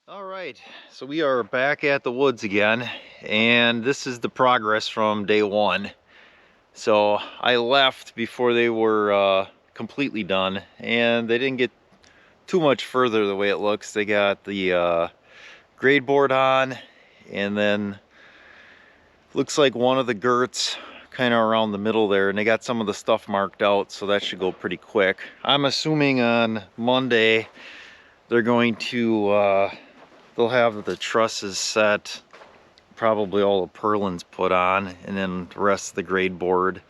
All right, so we are back at the woods again, and this is the progress from day one. So I left before they were completely done, and they didn't get too much further the way it looks. They got the grade board on, and then looks like one of the girts kind of around the middle there, and they got some of the stuff marked out, so that should go pretty quick. I'm assuming on Monday they're going to they'll have the trusses set, probably all the purlins put on, and then the rest of the grade board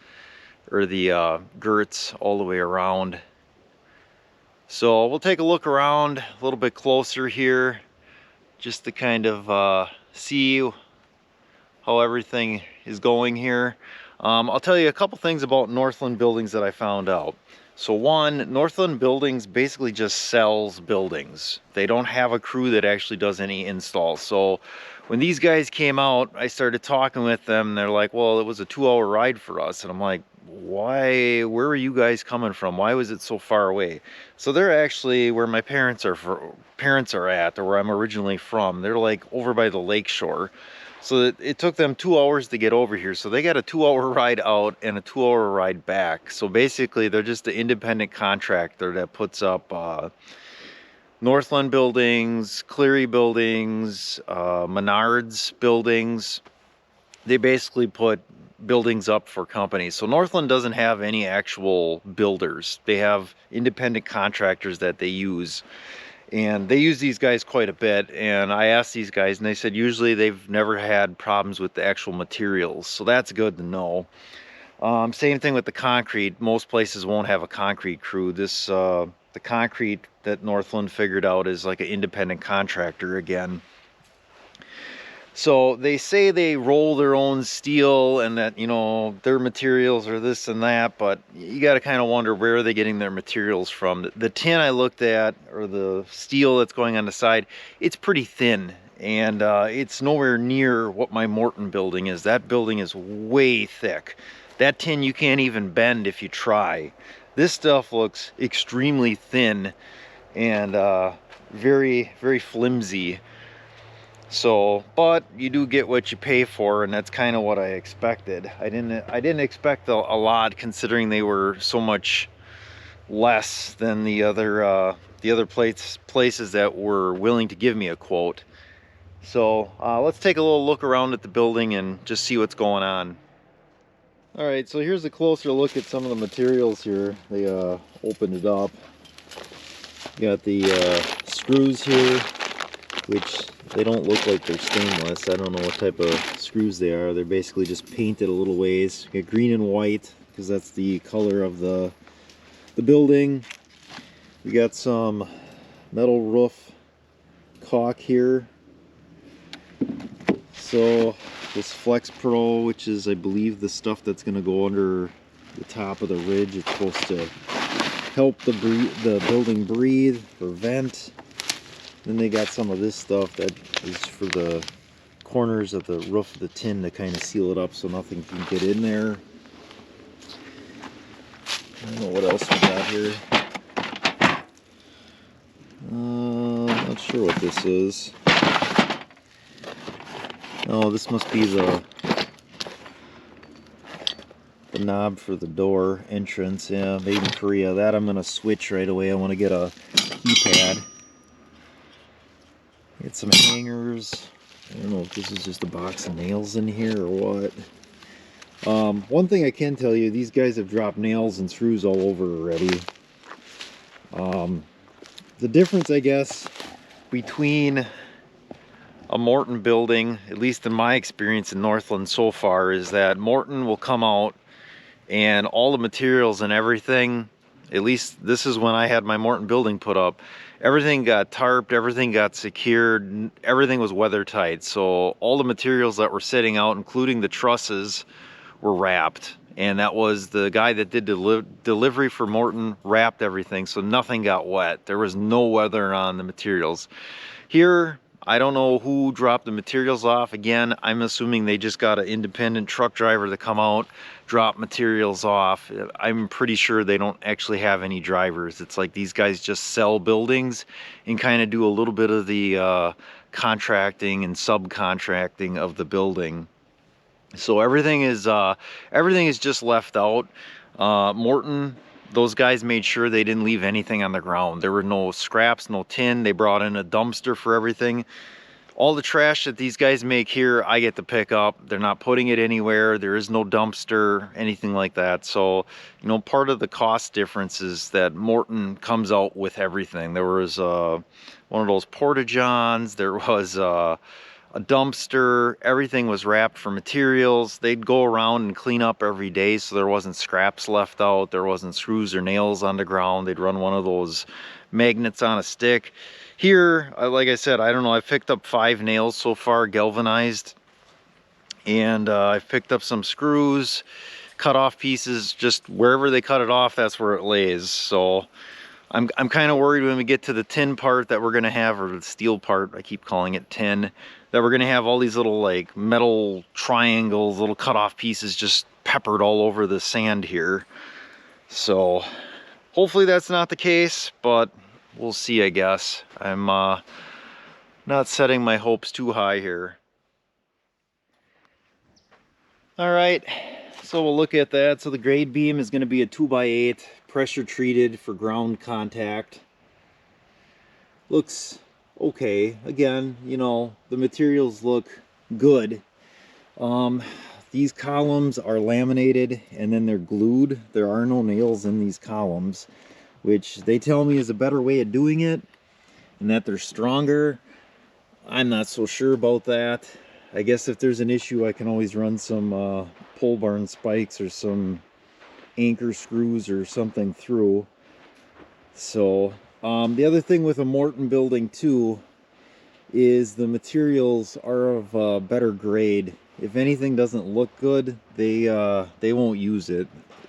or the girts all the way around. So we'll take a look around a little bit closer here just to kind of see how everything is going here. I'll tell you a couple things about Northland Buildings that I found out. So one, Northland Buildings basically just sells buildings. They don't have a crew that actually does any installs. So when these guys came out, I started talking with them, and they're like, well, it was a 2-hour ride for us. And I'm like, why, where are you guys coming from? Why was it so far away? So they're actually where my parents are at, or where I'm originally from. They're like over by the lake shore. So it took them 2 hours to get over here. So they got a 2-hour ride out and a 2-hour ride back. So basically they're just an independent contractor that puts up Northland buildings, Cleary buildings, Menards buildings. They basically put buildings up for companies. So Northland doesn't have any actual builders. They have independent contractors that they use. And they use these guys quite a bit, and I asked these guys, and they said usually they've never had problems with the actual materials, so that's good to know. Same thing with the concrete. Most places won't have a concrete crew. The concrete that Northland figured out is like an independent contractor again. So they say they roll their own steel and that, you know, their materials are this and that, but you got to kind of wonder where are they getting their materials from. The tin I looked at, or the steel that's going on the side, it's pretty thin, and it's nowhere near what my Morton building is. That building is way thick. That tin you can't even bend if you try. This stuff looks extremely thin and very, very flimsy. So, but you do get what you pay for, and that's kind of what I expected. I didn't expect a lot, considering they were so much less than the other places that were willing to give me a quote. So let's take a little look around at the building and just see what's going on. All right, so here's a closer look at some of the materials here. They opened it up. You got the screws here, which they don't look like they're stainless. I don't know what type of screws they are. They're basically just painted a little ways. You got green and white because that's the color of the building. We got some metal roof caulk here. So this Flex Pro, which is I believe the stuff that's going to go under the top of the ridge, it's supposed to help the building breathe or vent. Then they got some of this stuff that is for the corners of the roof of the tin to kind of seal it up so nothing can get in there. I don't know what else we got here. Not sure what this is. Oh, this must be the knob for the door entrance. Yeah, made in Korea. That I'm going to switch right away. I want to get a keypad. Get some hangers. I don't know if this is just a box of nails in here or what. One thing I can tell you, these guys have dropped nails and screws all over already. The difference, I guess, between a Morton building, at least in my experience in Northland so far, is that Morton will come out and all the materials and everything, at least this is when I had my Morton building put up, everything got tarped, everything got secured, everything was weather tight. So all the materials that were sitting out, including the trusses, were wrapped. And that was the guy that did delivery for Morton, wrapped everything so nothing got wet. There was no weather on the materials. Here, I don't know who dropped the materials off. Again, I'm assuming they just got an independent truck driver to come out, drop materials off. I'm pretty sure they don't actually have any drivers. It's like these guys just sell buildings and kind of do a little bit of the contracting and subcontracting of the building. So everything is just left out. Morton, those guys made sure they didn't leave anything on the ground. There were no scraps, no tin. They brought in a dumpster for everything. All the trash that these guys make here, I get to pick up. They're not putting it anywhere. There is no dumpster, anything like that. So, you know, part of the cost difference is that Morton comes out with everything. There was one of those porta-johns. There was a dumpster. Everything was wrapped for materials. They'd go around and clean up every day so there wasn't scraps left out. There wasn't screws or nails on the ground. They'd run one of those magnets on a stick. Here, like I said, I don't know, I've picked up 5 nails so far, galvanized, and I've picked up some screws, cut off pieces. Just wherever they cut it off, that's where it lays. So I'm kind of worried when we get to the tin part that we're gonna have, or the steel part, I keep calling it tin, that we're gonna have all these little like metal triangles, little cut off pieces just peppered all over the sand here. So hopefully that's not the case, but we'll see, I guess. I'm not setting my hopes too high here. All right, so we'll look at that. So the grade beam is going to be a 2x8, pressure treated for ground contact. Looks okay. Again, you know, the materials look good. These columns are laminated and then they're glued. There are no nails in these columns, which they tell me is a better way of doing it, and that they're stronger. I'm not so sure about that. I guess if there's an issue, I can always run some pole barn spikes or some anchor screws or something through. So the other thing with a Morton building too is the materials are of better grade. If anything doesn't look good, they won't use it.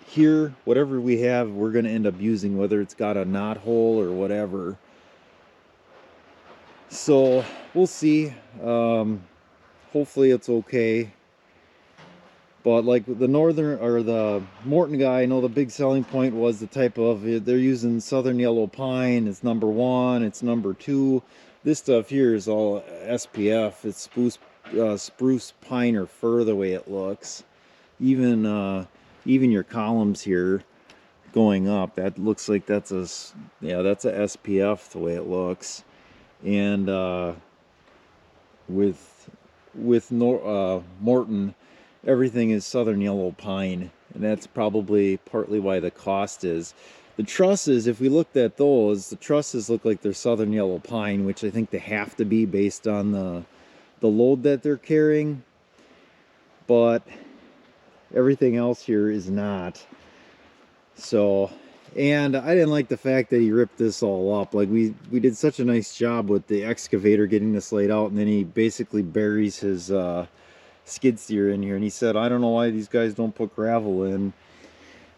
Here, whatever we have, we're going to end up using, whether it's got a knot hole or whatever. So we'll see. Hopefully it's okay. But like the northern or the Morton guy, I know the big selling point was the type of, they're using southern yellow pine. It's number 1, it's number 2. This stuff here is all SPF. It's spruce pine or fir, the way it looks. Even your columns here going up, that looks like that's a SPF, the way it looks. And with Morton, everything is southern yellow pine, and that's probably partly why the cost is. The trusses, if we looked at those, the trusses look like they're southern yellow pine, which I think they have to be based on the load that they're carrying. But everything else here is not. So, and I didn't like the fact that he ripped this all up. Like we did such a nice job with the excavator getting this laid out, and then he basically buries his skid steer in here. And he said, I don't know why these guys don't put gravel in.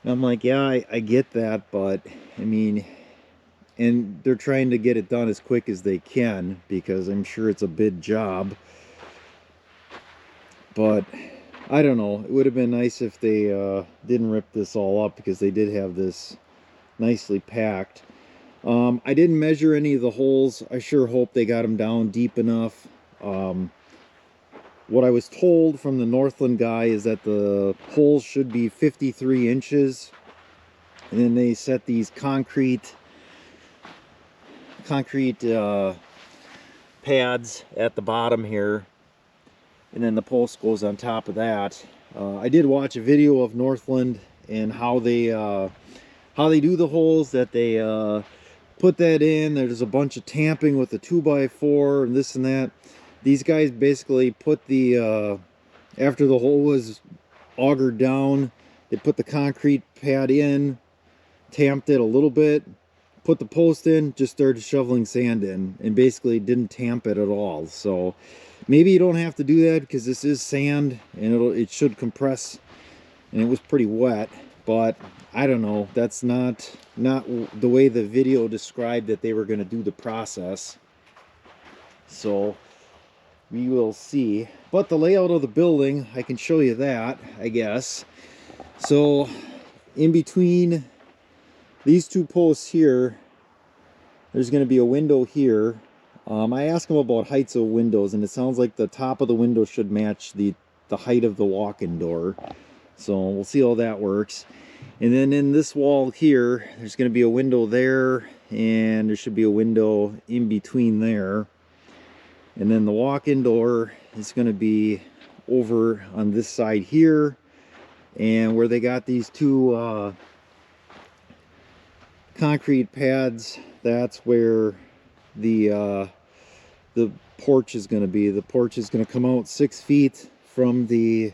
And I'm like, yeah, I get that, but I mean, and they're trying to get it done as quick as they can because I'm sure it's a big job. But I don't know, it would have been nice if they didn't rip this all up, because they did have this nicely packed. I didn't measure any of the holes. I sure hope they got them down deep enough. What I was told from the Northland guy is that the holes should be 53 inches. And then they set these concrete pads at the bottom here. And then the post goes on top of that. I did watch a video of Northland and how they do the holes, that they put that in. There's a bunch of tamping with the 2x4 and this and that. These guys basically put the, after the hole was augered down, they put the concrete pad in, tamped it a little bit, put the post in, just started shoveling sand in, and basically didn't tamp it at all. So maybe you don't have to do that, because this is sand and it should compress, and it was pretty wet. But I don't know, that's not the way the video described that they were going to do the process. So we will see. But the layout of the building, I can show you that, I guess. So in between these two posts here, there's going to be a window here. I asked him about heights of windows, and it sounds like the top of the window should match the height of the walk-in door. So we'll see how that works. And then in this wall here, there's going to be a window there, and there should be a window in between there. And then the walk-in door is going to be over on this side here, and where they got these two concrete pads, that's where the porch is going to be. The porch is going to come out 6 feet from the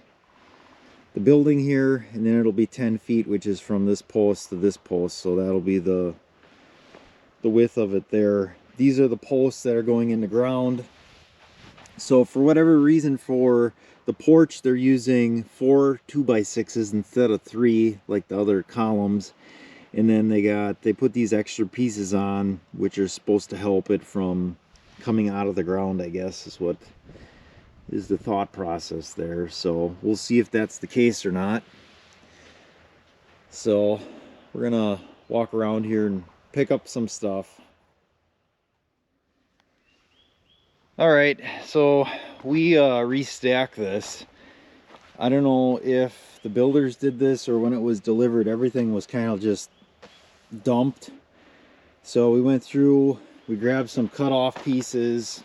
building here, and then it'll be 10 feet, which is from this post to this post. So that'll be the width of it there. These are the posts that are going in the ground. So for whatever reason, for the porch, they're using 4 2x6s instead of 3 like the other columns. And then they put these extra pieces on, which are supposed to help it from coming out of the ground, I guess, is what is the thought process there. So we'll see if that's the case or not. So we're gonna walk around here and pick up some stuff. All right, so we restacked this. I don't know if the builders did this or when it was delivered, everything was kind of just dumped. So we went through, we grabbed some cut off pieces,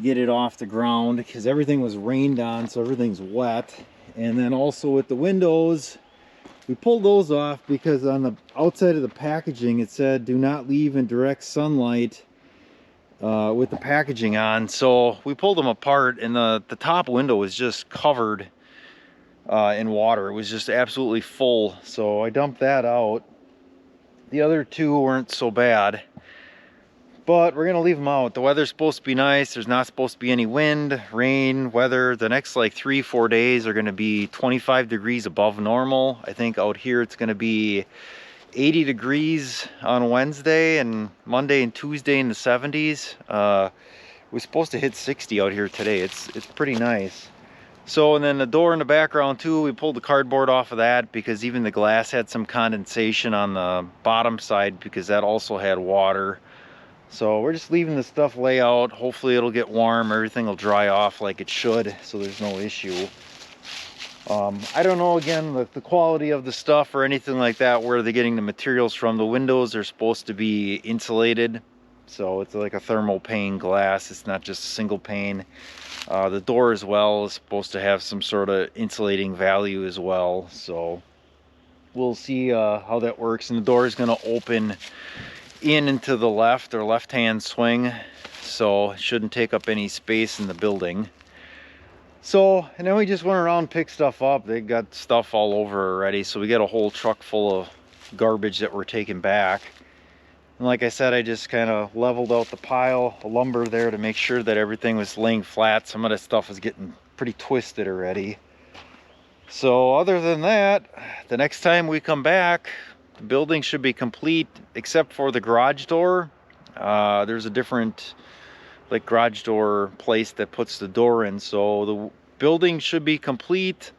get it off the ground, because everything was rained on, so everything's wet. And then also with the windows, we pulled those off because on the outside of the packaging it said do not leave in direct sunlight with the packaging on. So we pulled them apart, and the top window was just covered in water. It was just absolutely full, so I dumped that out. The other two weren't so bad, but we're gonna leave them out. The weather's supposed to be nice. There's not supposed to be any wind, rain, weather. The next like 3-4 days are gonna be 25 degrees above normal. I think out here it's gonna be 80 degrees on Wednesday, and Monday and Tuesday in the 70s. We're supposed to hit 60 out here today. It's pretty nice. So, and then the door in the background too, we pulled the cardboard off of that because even the glass had some condensation on the bottom side because that also had water. So we're just leaving the stuff lay out. Hopefully it'll get warm, everything will dry off like it should, so there's no issue. I don't know, again, the quality of the stuff or anything like that, where they're getting the materials from. The windows are supposed to be insulated, so it's like a thermal pane glass. It's not just a single pane. The door as well is supposed to have some sort of insulating value as well, so we'll see how that works. And the door is going to open in into the left or left-hand swing, so it shouldn't take up any space in the building. So, and then we just went around and picked stuff up. They got stuff all over already, so we got a whole truck full of garbage that we're taking back. And like I said, I just kind of leveled out the pile of lumber there to make sure that everything was laying flat. Some of the stuff was getting pretty twisted already. So other than that, the next time we come back, the building should be complete except for the garage door. There's a different like garage door place that puts the door in. So the building should be complete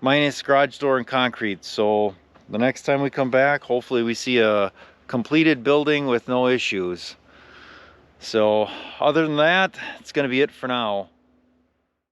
minus garage door and concrete. So the next time we come back, hopefully we see a completed building with no issues. So other than that, it's going to be it for now.